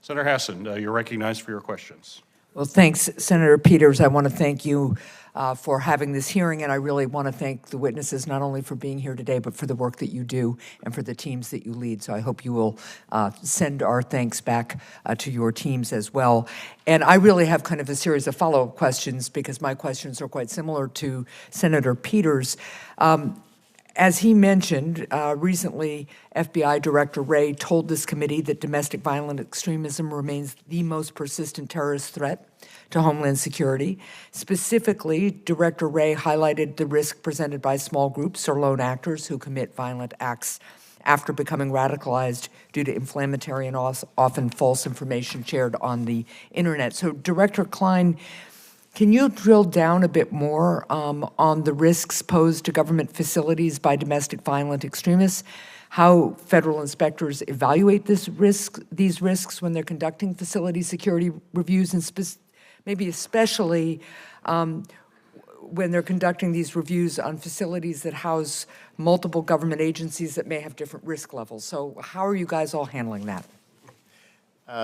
Senator Hassan, you're recognized for your questions. Well, thanks, Senator Peters. I want to thank you for having this hearing, and I really want to thank the witnesses not only for being here today, but for the work that you do and for the teams that you lead. So I hope you will send our thanks back to your teams as well. And I really have kind of a series of follow-up questions because my questions are quite similar to Senator Peters. As he mentioned, recently, FBI Director Wray told this committee that domestic violent extremism remains the most persistent terrorist threat to Homeland Security. Specifically, Director Wray highlighted the risk presented by small groups or lone actors who commit violent acts after becoming radicalized due to inflammatory and often false information shared on the internet. So, Director Klein, can you drill down a bit more on the risks posed to government facilities by domestic violent extremists, how federal inspectors evaluate these risks when they're conducting facility security reviews, and maybe especially when they're conducting these reviews on facilities that house multiple government agencies that may have different risk levels? So how are you guys all handling that?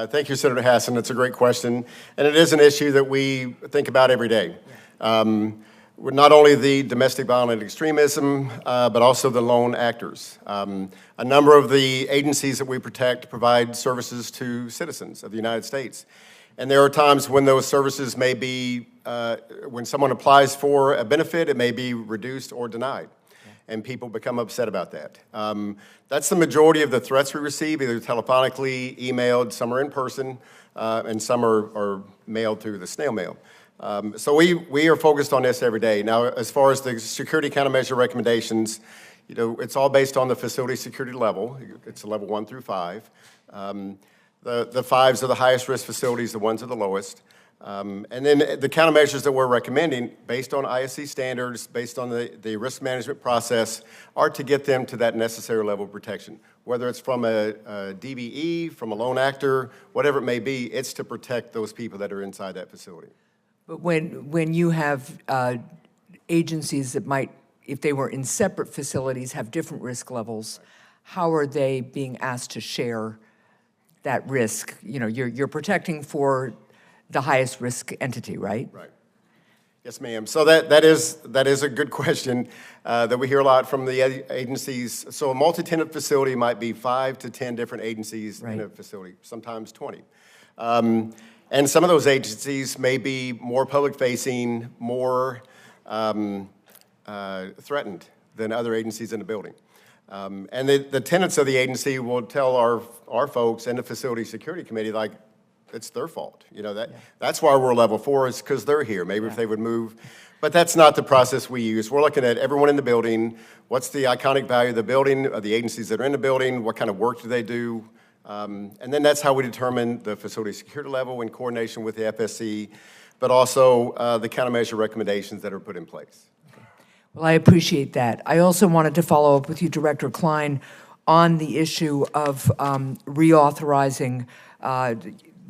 Thank you, Senator Hassan. It's a great question, and it is an issue that we think about every day. With not only the domestic violent extremism, but also the lone actors. A number of the agencies that we protect provide services to citizens of the United States. And there are times when those services may be, when someone applies for a benefit, it may be reduced or denied. And people become upset about that. That's the majority of the threats we receive, either telephonically, emailed, some are in person, and some are mailed through the snail mail. So we are focused on this every day. Now, as far as the security countermeasure recommendations, you know, it's all based on the facility security level. It's a level 1 through 5. The 5s are the highest risk facilities, the 1s are the lowest. And then the countermeasures that we're recommending, based on ISC standards, based on the risk management process, are to get them to that necessary level of protection. Whether it's from a DBE, from a lone actor, whatever it may be, it's to protect those people that are inside that facility. But when you have agencies that might, if they were in separate facilities, have different risk levels, how are they being asked to share that risk? You know, you're protecting for the highest risk entity, right? Right. Yes, ma'am. So that is a good question that we hear a lot from the agencies. So a multi-tenant facility might be 5 to 10 different agencies in a facility, sometimes 20. And some of those agencies may be more public-facing, more threatened than other agencies in the building. And the tenants of the agency will tell our folks and the Facility Security Committee, like, it's their fault. You know, that's why we're level 4, is because they're here. Maybe if they would move. But that's not the process we use. We're looking at everyone in the building. What's the iconic value of the building, of the agencies that are in the building? What kind of work do they do? And then that's how we determine the facility security level in coordination with the FSC, but also the countermeasure recommendations that are put in place. Okay. Well, I appreciate that. I also wanted to follow up with you, Director Klein, on the issue of reauthorizing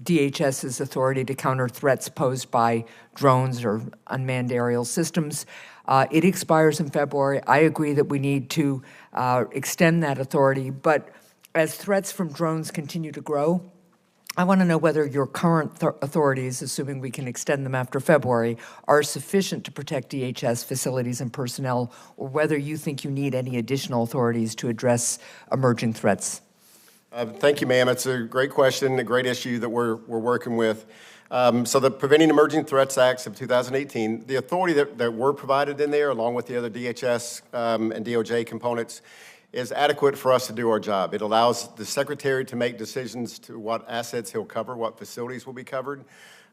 DHS's authority to counter threats posed by drones or unmanned aerial systems. It expires in February. I agree that we need to extend that authority, but as threats from drones continue to grow, I want to know whether your current authorities, assuming we can extend them after February, are sufficient to protect DHS facilities and personnel, or whether you think you need any additional authorities to address emerging threats. Thank you, ma'am. It's a great question, a great issue that we're working with. So the Preventing Emerging Threats Acts of 2018, the authority that were provided in there, along with the other DHS and DOJ components, is adequate for us to do our job. It allows the Secretary to make decisions to what assets he'll cover, what facilities will be covered.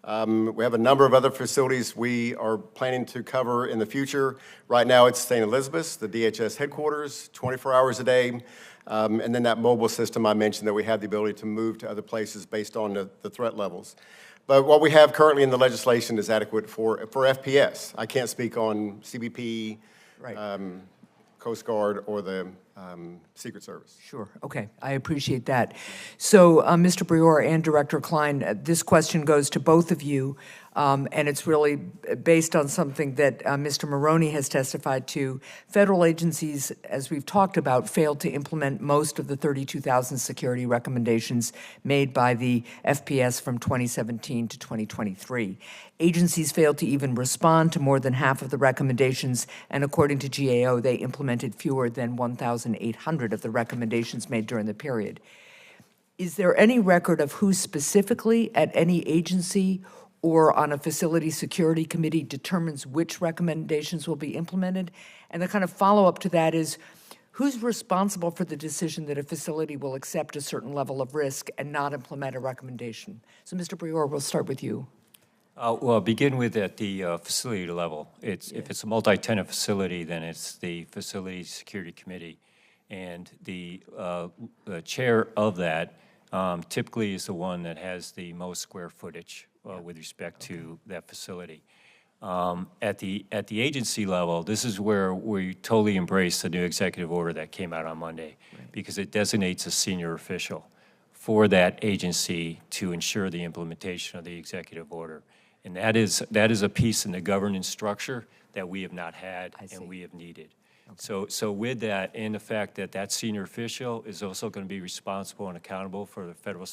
We have a number of other facilities we are planning to cover in the future. Right now it's St. Elizabeth's, the DHS headquarters, 24 hours a day. And then that mobile system I mentioned that we have the ability to move to other places based on the threat levels. But what we have currently in the legislation is adequate for FPS. I can't speak on CBP, Coast Guard, or the Secret Service. Sure, okay, I appreciate that. So, Mr. Brewer and Director Klein, this question goes to both of you. and it's really based on something that Mr. Maroney has testified to. Federal agencies, as we've talked about, failed to implement most of the 32,000 security recommendations made by the FPS from 2017 to 2023. Agencies failed to even respond to more than half of the recommendations, and according to GAO, they implemented fewer than 1,800 of the recommendations made during the period. Is there any record of who specifically at any agency or on a facility security committee determines which recommendations will be implemented? And the kind of follow-up to that is, who's responsible for the decision that a facility will accept a certain level of risk and not implement a recommendation? So, Mr. Brewer, we'll start with you. Well, begin with at the facility level. If it's a multi-tenant facility, then it's the Facility Security Committee. And the chair of that typically is the one that has the most square footage with respect to that facility. At the agency level, this is where we totally embrace the new executive order that came out on Monday, because it designates a senior official for that agency to ensure the implementation of the executive order. And that is a piece in the governance structure that we have not had and we have needed. Okay. So with that, and the fact that that senior official is also going to be responsible and accountable for the federal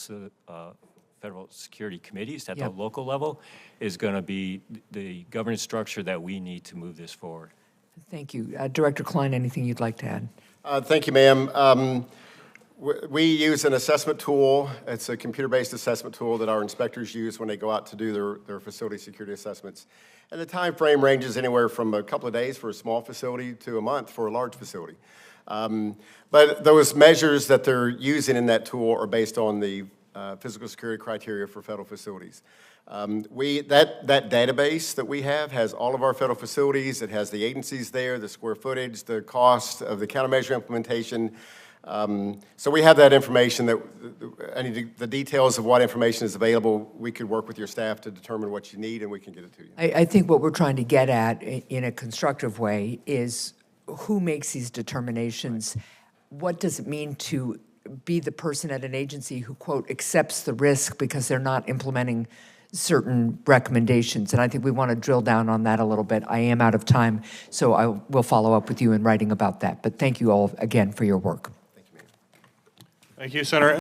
security committees at the local level, is going to be the governance structure that we need to move this forward. Thank you. Director Klein, anything you'd like to add? Thank you, ma'am. We use an assessment tool. It's a computer-based assessment tool that our inspectors use when they go out to do their facility security assessments. And the time frame ranges anywhere from a couple of days for a small facility to a month for a large facility. But those measures that they're using in that tool are based on the physical security criteria for federal facilities. That database that we have has all of our federal facilities. It has the agencies there, the square footage, the cost of the countermeasure implementation. So we have that information, the details of what information is available. We could work with your staff to determine what you need, and we can get it to you. I think what we're trying to get at in a constructive way is who makes these determinations? What does it mean to be the person at an agency who, quote, accepts the risk because they're not implementing certain recommendations? And I think we want to drill down on that a little bit. I am out of time, so I will follow up with you in writing about that. But thank you all again for your work. Thank you, ma'am. Thank you, Senator.